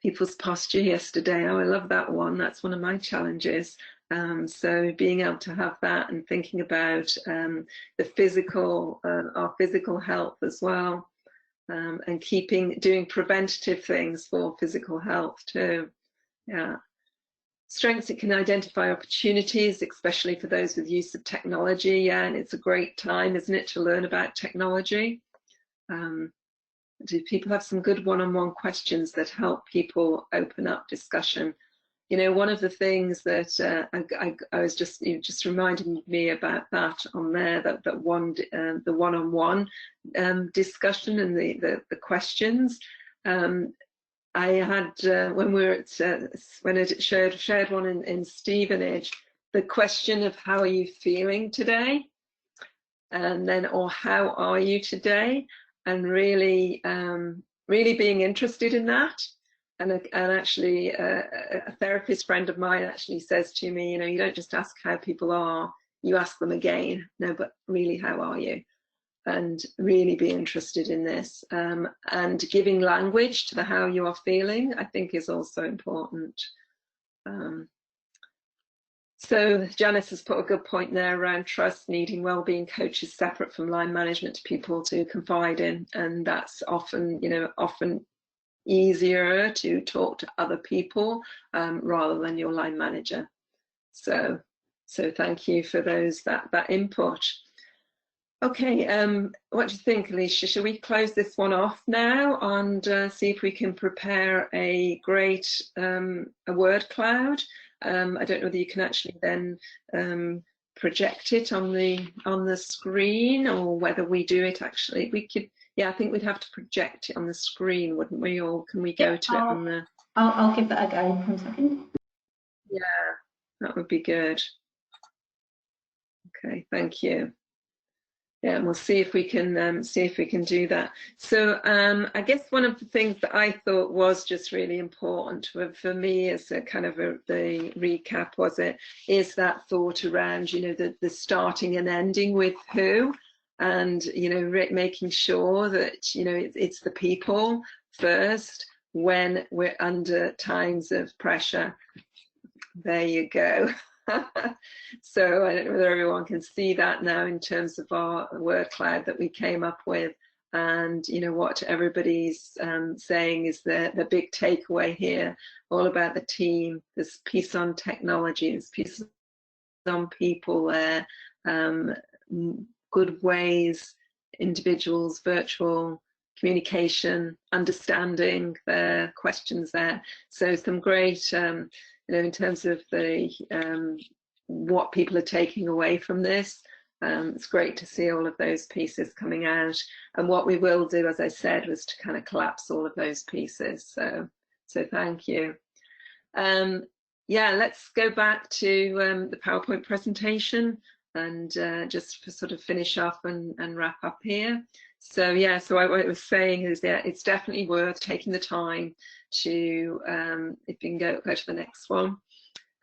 Speaker 1: People's posture yesterday. Oh, I love that one. That's one of my challenges. So being able to have that and thinking about the physical, our physical health as well, and doing preventative things for physical health too. Yeah. Strengths, it can identify opportunities, especially for those with use of technology. Yeah, and it's a great time, isn't it, to learn about technology. Do people have some good one-on-one questions that help people open up discussion? You know, one of the things that I was just reminding me about that on there, that the one-on-one discussion and the questions. I had when we were at when I shared one in Stevenage, the question of how are you feeling today, and then or how are you today, and really really being interested in that. And actually a therapist friend of mine actually says to me, you know, you don't just ask how people are, you ask them again, no, but really, how are you? And really be interested in this. And giving language to the how you are feeling, I think, is also important. So Janice has put a good point there around trust, needing wellbeing coaches separate from line management to people to confide in. And that's often, you know, often easier to talk to other people rather than your line manager. So thank you for that input. Okay, what do you think, Alicia? Shall we close this one off now and see if we can prepare a great a word cloud? I don't know whether you can actually then project it on the screen, or whether we do it actually. We could. Yeah, I think we'd have to project it on the screen, wouldn't we? Or can we go to it on the...
Speaker 2: I'll give that a go for a second.
Speaker 1: Yeah, that would be good. Okay, thank you. Yeah, and we'll see if we can do that. So I guess one of the things that I thought was just really important for me as a kind of the recap is that thought around, you know, the starting and ending with who. And, you know, making sure that, you know, it's the people first when we're under times of pressure. There you go. So I don't know whether everyone can see that now in terms of our word cloud that we came up with. And, you know, what everybody's saying is the big takeaway here, all about the team. There's piece on technology, there's piece on people there. Good ways, individuals, virtual communication, understanding their questions there. So some great, you know, in terms of the what people are taking away from this. It's great to see all of those pieces coming out. And what we will do, as I said, was to kind of collapse all of those pieces. So thank you. Yeah, let's go back to the PowerPoint presentation. And just to sort of finish off and wrap up here. So yeah, so what I was saying is that it's definitely worth taking the time to, if you can go to the next one,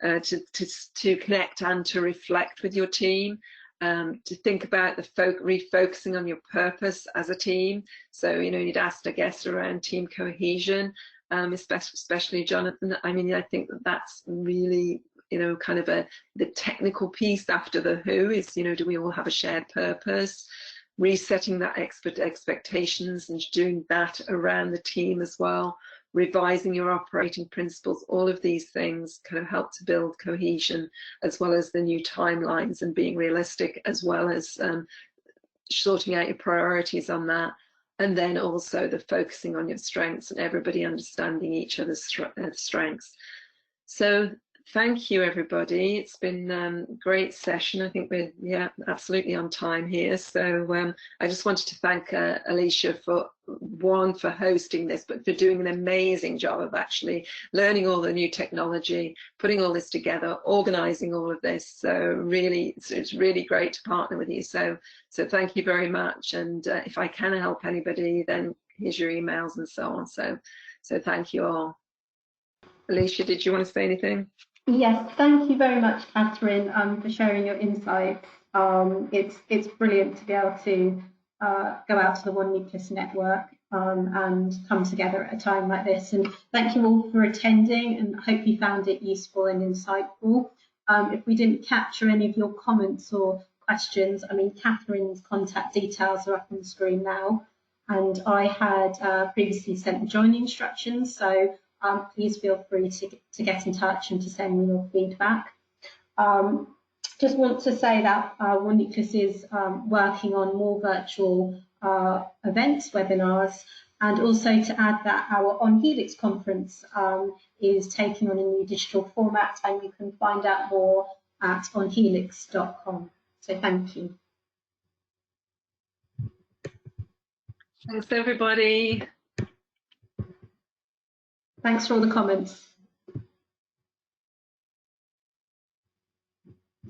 Speaker 1: to connect and to reflect with your team, to think about refocusing on your purpose as a team. So, you know, you'd asked, I guess, around team cohesion, especially Jonathan. I mean, I think that's really, you know, kind of the technical piece after the who is, you know, do we all have a shared purpose? Resetting that expectations and doing that around the team as well. Revising your operating principles, all of these things kind of help to build cohesion, as well as the new timelines and being realistic, as well as sorting out your priorities on that. And then also the focusing on your strengths and everybody understanding each other's strengths. So thank you, everybody. It's been a great session. I think we're absolutely on time here. So I just wanted to thank Alicia for hosting this, but for doing an amazing job of actually learning all the new technology, putting all this together, organizing all of this. So really, it's really great to partner with you. So thank you very much. And if I can help anybody, then here's your emails and so on. So thank you all. Alicia, did you want to say anything?
Speaker 2: Yes, thank you very much, Kathryn, for sharing your insights. It's brilliant to be able to go out to the One Nucleus network and come together at a time like this. And thank you all for attending, and I hope you found it useful and insightful. If we didn't capture any of your comments or questions, I mean, Kathryn's contact details are up on the screen now, and I had previously sent the joining instructions, so please feel free to get in touch and to send me your feedback. Just want to say that One Nucleus is working on more virtual events, webinars, and also to add that our On Helix conference is taking on a new digital format, and you can find out more at onhelix.com. So thank you.
Speaker 1: Thanks, everybody.
Speaker 2: Thanks for all the comments.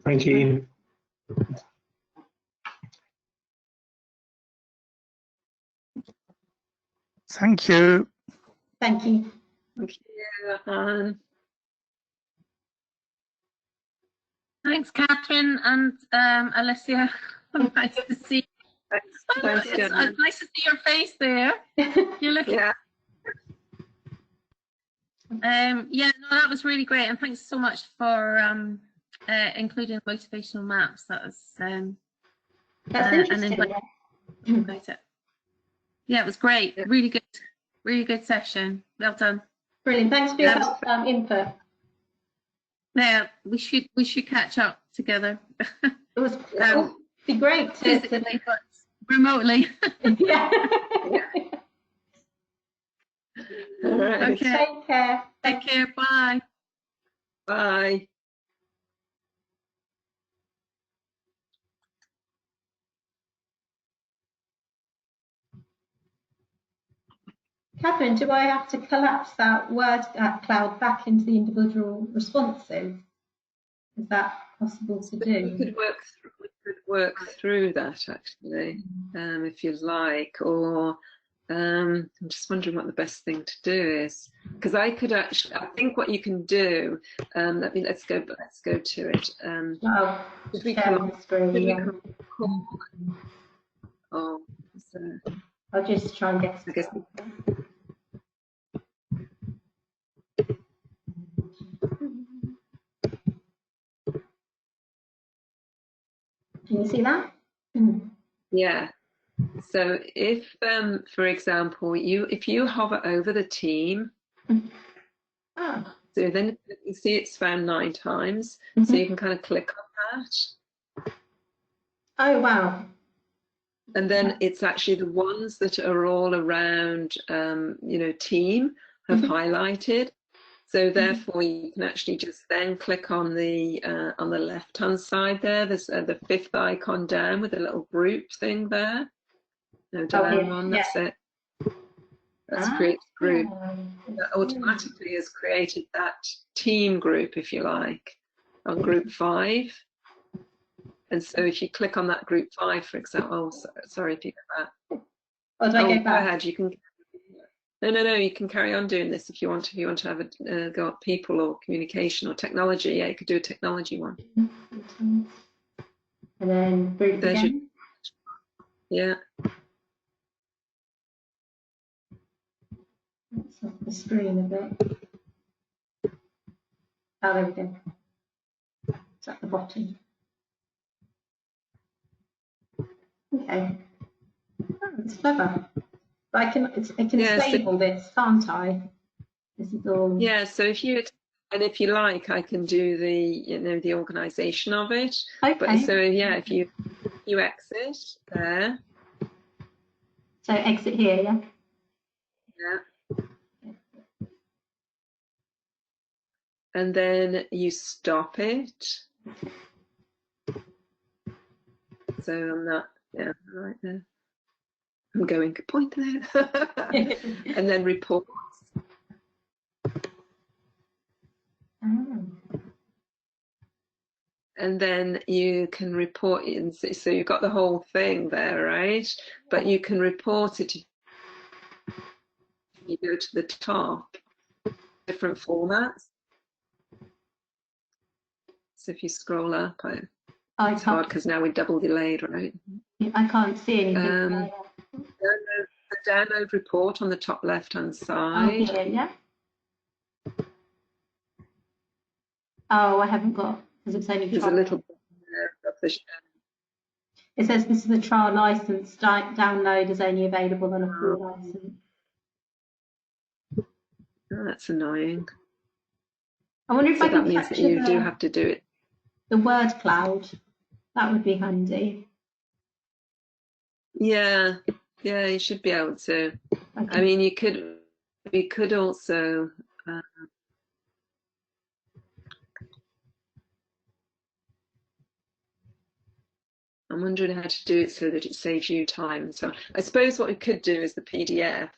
Speaker 7: Thank you.
Speaker 8: Thank you.
Speaker 2: Thank you.
Speaker 1: Thank you, Anne.
Speaker 6: Thanks, Kathryn and Alicia. Nice to see you.
Speaker 1: Thanks,
Speaker 6: It's nice to see your face there. You look.
Speaker 1: Yeah.
Speaker 6: Yeah, no, that was really great, and thanks so much for including motivational maps. That was
Speaker 2: That's interesting.
Speaker 6: About it. Yeah, it was great. Really good session. Well done.
Speaker 2: Brilliant. Thanks for your input.
Speaker 6: Yeah, we should catch up together.
Speaker 2: It was be great to
Speaker 6: physically, but remotely.
Speaker 2: Yeah.
Speaker 1: All right.
Speaker 2: Okay. Take care.
Speaker 6: Take care. Bye.
Speaker 1: Bye.
Speaker 2: Kathryn, do I have to collapse that word cloud back into the individual responses? Is that possible to do?
Speaker 1: We could work through that actually, if you like, or I'm just wondering what the best thing to do is, because I think what you can do. Let's go to it. Should we come on?
Speaker 2: I'll just try and get.
Speaker 1: I guess.
Speaker 2: Can you see that?
Speaker 1: Yeah. So if, for example, if you hover over the team, so then you see it's found 9 times. So you can kind of click on that.
Speaker 2: Oh wow.
Speaker 1: And then it's actually the ones that are all around, team have highlighted. So therefore, you can actually just then click on the left-hand side there. There's the 5th icon down with a little group thing there. No, down one. That's it. That's create group. That automatically has created that team group, if you like, on group 5. And so if you click on that group 5, for example, sorry if you get that.
Speaker 2: Oh, do I go back?
Speaker 1: Go ahead. You can. No. You can carry on doing this if you want. If you want to have a go at people or communication or technology, yeah, you could do a technology one.
Speaker 2: And then group again.
Speaker 1: Yeah.
Speaker 2: Let's off the screen a bit. Oh, there we go. It's at the bottom. Okay. Oh, it's clever. But I can save all this, can't I? This is all.
Speaker 1: Yeah. So if you like, I can do the organisation of it.
Speaker 2: Okay.
Speaker 1: But so yeah, if you exit there.
Speaker 2: So exit here, yeah.
Speaker 1: Yeah. and then you stop it. So I'm not, yeah, right there. I'm going, point there. And then reports. And then you can report it. So you've got the whole thing there, right? But you can report it if you go to the top, different formats. So if you scroll up, it's hard because now we're double delayed, right?
Speaker 2: I can't see anything.
Speaker 1: The download report on the top left-hand side.
Speaker 2: Oh, yeah. Oh, I haven't got, because it's only
Speaker 1: There's a little bit there of the show.
Speaker 2: It says this is a trial license. Download is only available on a full license.
Speaker 1: Oh, that's annoying.
Speaker 2: I wonder if I can
Speaker 1: that means that you do have to do it.
Speaker 2: The word cloud. That would be handy.
Speaker 1: Yeah, you should be able to. Okay. I mean, you could also. I'm wondering how to do it so that it saves you time. So I suppose what we could do is the PDF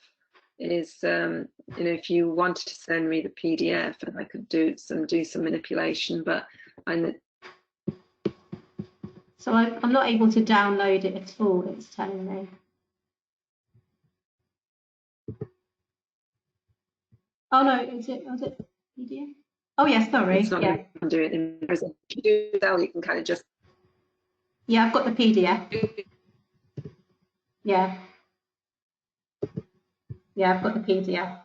Speaker 1: is, if you wanted to send me the PDF, and I could do some manipulation, but
Speaker 2: So I'm not able to download it at all. It's telling me. Oh no, is it PDF? Oh yeah, sorry.
Speaker 1: It's not
Speaker 2: yeah.
Speaker 1: going to do it in present. If you do that, you can kind of just.
Speaker 2: Yeah, I've got the PDF. Yeah. Yeah, I've got the PDF.